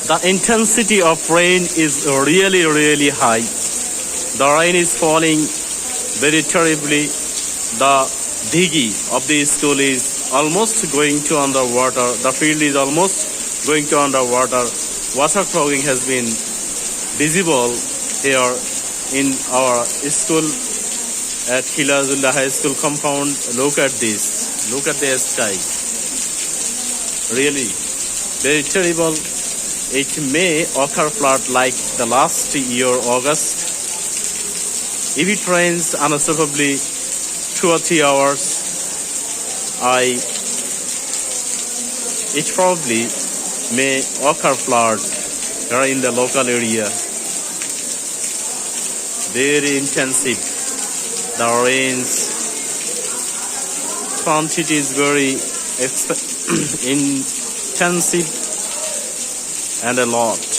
The intensity of rain is really, really high. The rain is falling very terribly. The diggy of the school is almost going to underwater. The field is almost going to underwater. Water clogging has been visible here in our school at Khilazullah High School compound. Look at this. Look at the sky. Really, very terrible. It may occur flood like the last year, August. If it rains unstoppably 2 or 3 hours, it probably may occur flood here in the local area. Very intensive. The rains quantity is very intensive and a lot.